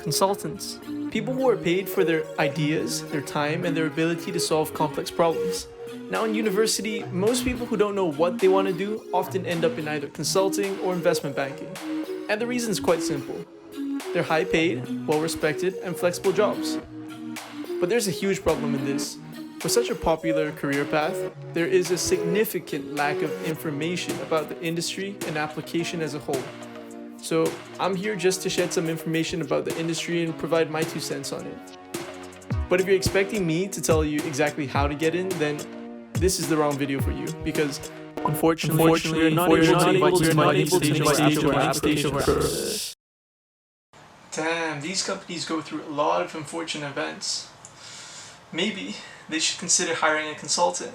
consultants. People who are paid for their ideas, their time, and their ability to solve complex problems. Now in university, most people who don't know what they want to do often end up in either consulting or investment banking. And the reason is quite simple. They're high paid, well respected, and flexible jobs. But there's a huge problem in this. For such a popular career path, there is a significant lack of information about the industry and application as a whole. So I'm here just to shed some information about the industry and provide my 2 cents on it. But if you're expecting me to tell you exactly how to get in, then this is the wrong video for you, because unfortunately you're not able to invite stage by application process. Damn, these companies go through a lot of unfortunate events. Maybe they should consider hiring a consultant.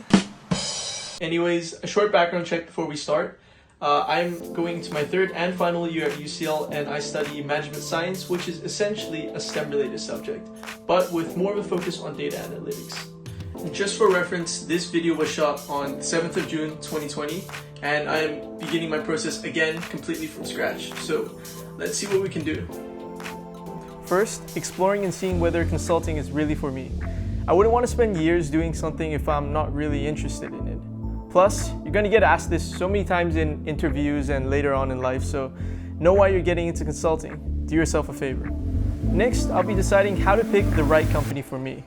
Anyways, a short background check before we start. I'm going to my 3rd and final year at UCL, and I study management science, which is essentially a STEM-related subject, but with more of a focus on data analytics. And just for reference, this video was shot on the 7th of June 2020, and I'm beginning my process again completely from scratch. So let's see what we can do. First, exploring and seeing whether consulting is really for me. I wouldn't want to spend years doing something if I'm not really interested in it. Plus, you're going to get asked this so many times in interviews and later on in life, so know why you're getting into consulting. Do yourself a favor. Next, I'll be deciding how to pick the right company for me.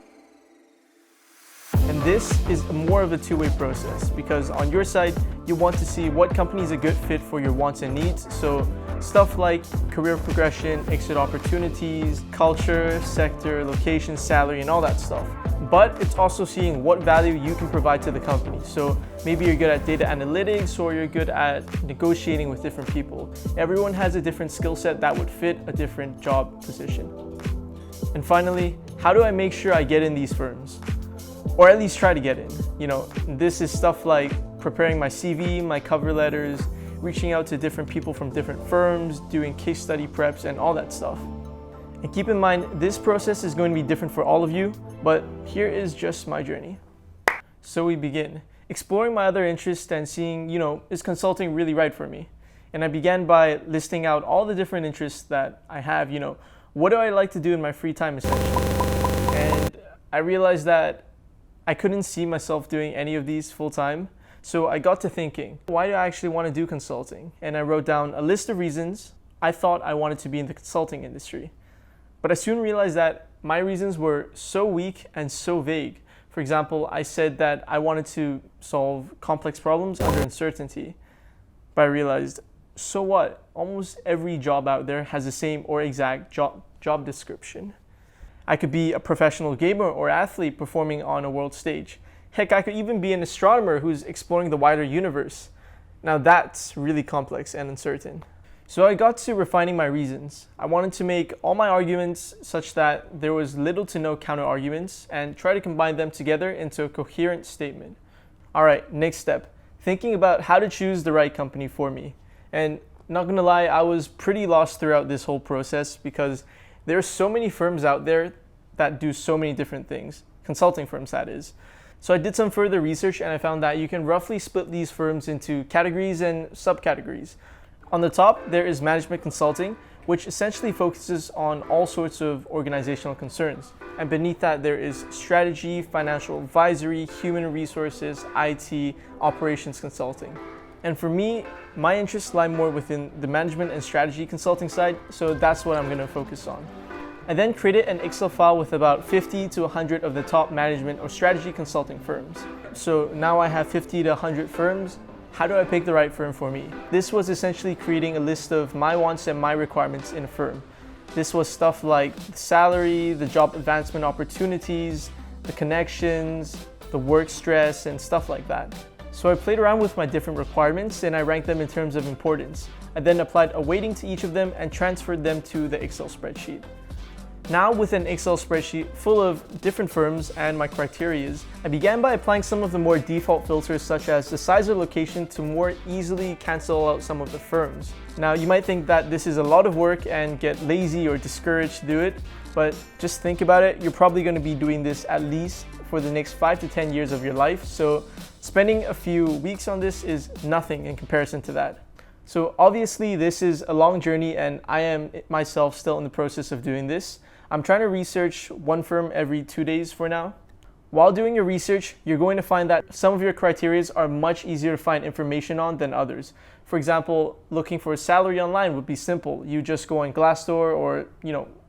And this is more of a two-way process, because on your side, you want to see what company is a good fit for your wants and needs. So stuff like career progression, exit opportunities, culture, sector, location, salary, and all that stuff. But it's also seeing what value you can provide to the company. So maybe you're good at data analytics, or you're good at negotiating with different people. Everyone has a different skill set that would fit a different job position. And finally, how do I make sure I get in these firms? Or at least try to get in. You know, this is stuff like preparing my CV, my cover letters, reaching out to different people from different firms, doing case study preps, and all that stuff. And keep in mind, this process is going to be different for all of you, but here is just my journey. So we begin. Exploring my other interests and seeing, is consulting really right for me? And I began by listing out all the different interests that I have. What do I like to do in my free time essentially? And I realized that I couldn't see myself doing any of these full time. So I got to thinking, why do I actually want to do consulting? And I wrote down a list of reasons I thought I wanted to be in the consulting industry. But I soon realized that my reasons were so weak and so vague. For example, I said that I wanted to solve complex problems under uncertainty. But I realized, so what? Almost every job out there has the same or exact job description. I could be a professional gamer or athlete performing on a world stage. Heck, I could even be an astronomer who's exploring the wider universe. Now that's really complex and uncertain. So I got to refining my reasons. I wanted to make all my arguments such that there was little to no counter arguments and try to combine them together into a coherent statement. All right, next step, thinking about how to choose the right company for me. And not gonna lie, I was pretty lost throughout this whole process because there are so many firms out there that do so many different things, consulting firms that is. So I did some further research and I found that you can roughly split these firms into categories and subcategories. On the top, there is management consulting, which essentially focuses on all sorts of organizational concerns. And beneath that, there is strategy, financial advisory, human resources, IT, operations consulting. And for me, my interests lie more within the management and strategy consulting side, so that's what I'm going to focus on. I then created an Excel file with about 50 to 100 of the top management or strategy consulting firms. So now I have 50 to 100 firms. How do I pick the right firm for me? This was essentially creating a list of my wants and my requirements in a firm. This was stuff like the salary, the job advancement opportunities, the connections, the work stress, and stuff like that. So I played around with my different requirements and I ranked them in terms of importance. I then applied a weighting to each of them and transferred them to the Excel spreadsheet. Now with an Excel spreadsheet full of different firms and my criterias, I began by applying some of the more default filters such as the size or location to more easily cancel out some of the firms. Now you might think that this is a lot of work and get lazy or discouraged to do it, but just think about it, you're probably going to be doing this at least for the next 5 to 10 years of your life, so spending a few weeks on this is nothing in comparison to that. So obviously this is a long journey and I am myself still in the process of doing this. I'm trying to research one firm every 2 days for now. While doing your research, you're going to find that some of your criteria are much easier to find information on than others. For example, looking for a salary online would be simple. You just go on Glassdoor or,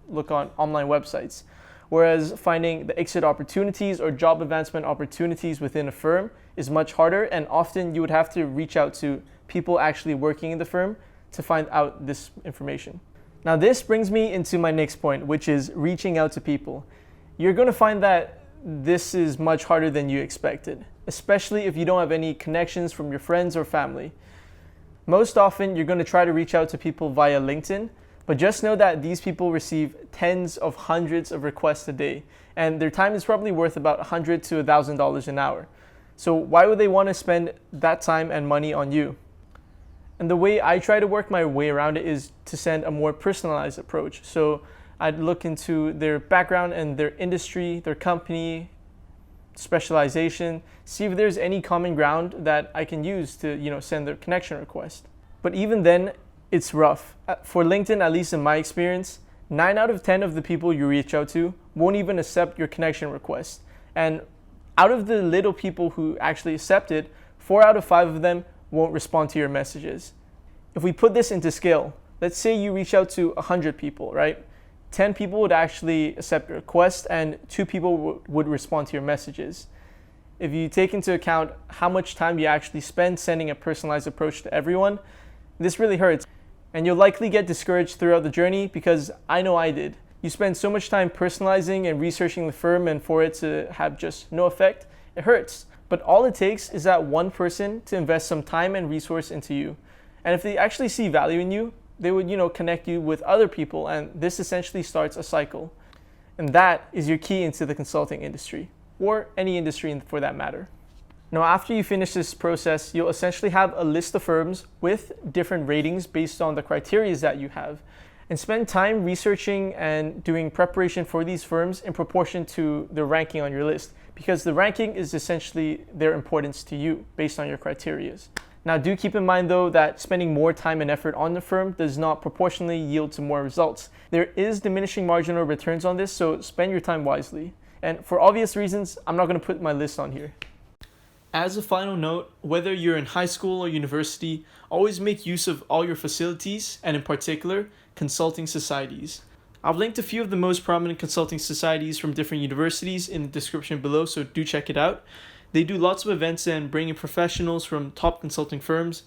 look on online websites. Whereas finding the exit opportunities or job advancement opportunities within a firm is much harder, and often you would have to reach out to people actually working in the firm to find out this information. Now this brings me into my next point, which is reaching out to people. You're going to find that this is much harder than you expected, especially if you don't have any connections from your friends or family. Most often you're going to try to reach out to people via LinkedIn, but just know that these people receive tens of hundreds of requests a day, and their time is probably worth about $100 to $1,000 an hour. So why would they want to spend that time and money on you? And the way I try to work my way around it is to send a more personalized approach. So I'd look into their background and their industry, their company, specialization, see if there's any common ground that I can use to, send their connection request. But even then, it's rough. For LinkedIn, at least in my experience, 9 out of 10 of the people you reach out to won't even accept your connection request. And out of the little people who actually accept it, 4 out of 5 of them won't respond to your messages. If we put this into scale, let's say you reach out to 100 people, right? 10 people would actually accept your request and 2 people would respond to your messages. If you take into account how much time you actually spend sending a personalized approach to everyone, this really hurts. And you'll likely get discouraged throughout the journey because I know I did. You spend so much time personalizing and researching the firm, and for it to have just no effect, it hurts. But all it takes is that one person to invest some time and resource into you. And if they actually see value in you, they would, connect you with other people, and this essentially starts a cycle. And that is your key into the consulting industry, or any industry for that matter. Now, after you finish this process, you'll essentially have a list of firms with different ratings based on the criteria that you have, and spend time researching and doing preparation for these firms in proportion to the ranking on your list, because the ranking is essentially their importance to you based on your criteria. Now, do keep in mind though that spending more time and effort on the firm does not proportionally yield to more results. There is diminishing marginal returns on this, so spend your time wisely. And for obvious reasons, I'm not going to put my list on here. As a final note, whether you're in high school or university, always make use of all your facilities, and in particular, consulting societies. I've linked a few of the most prominent consulting societies from different universities in the description below, so do check it out. They do lots of events and bring in professionals from top consulting firms.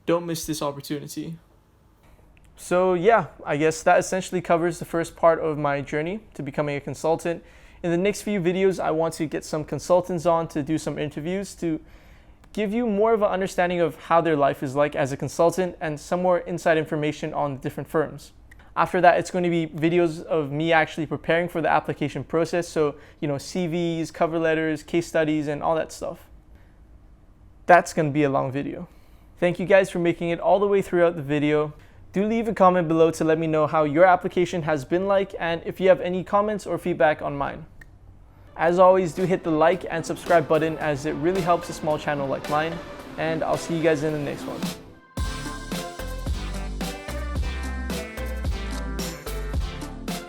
Don't miss this opportunity. So yeah, I guess that essentially covers the first part of my journey to becoming a consultant. In the next few videos, I want to get some consultants on to do some interviews to give you more of an understanding of how their life is like as a consultant and some more inside information on the different firms. After that, it's going to be videos of me actually preparing for the application process. So, CVs, cover letters, case studies, and all that stuff. That's going to be a long video. Thank you guys for making it all the way throughout the video. Do leave a comment below to let me know how your application has been like, and if you have any comments or feedback on mine. As always, do hit the like and subscribe button as it really helps a small channel like mine, and I'll see you guys in the next one.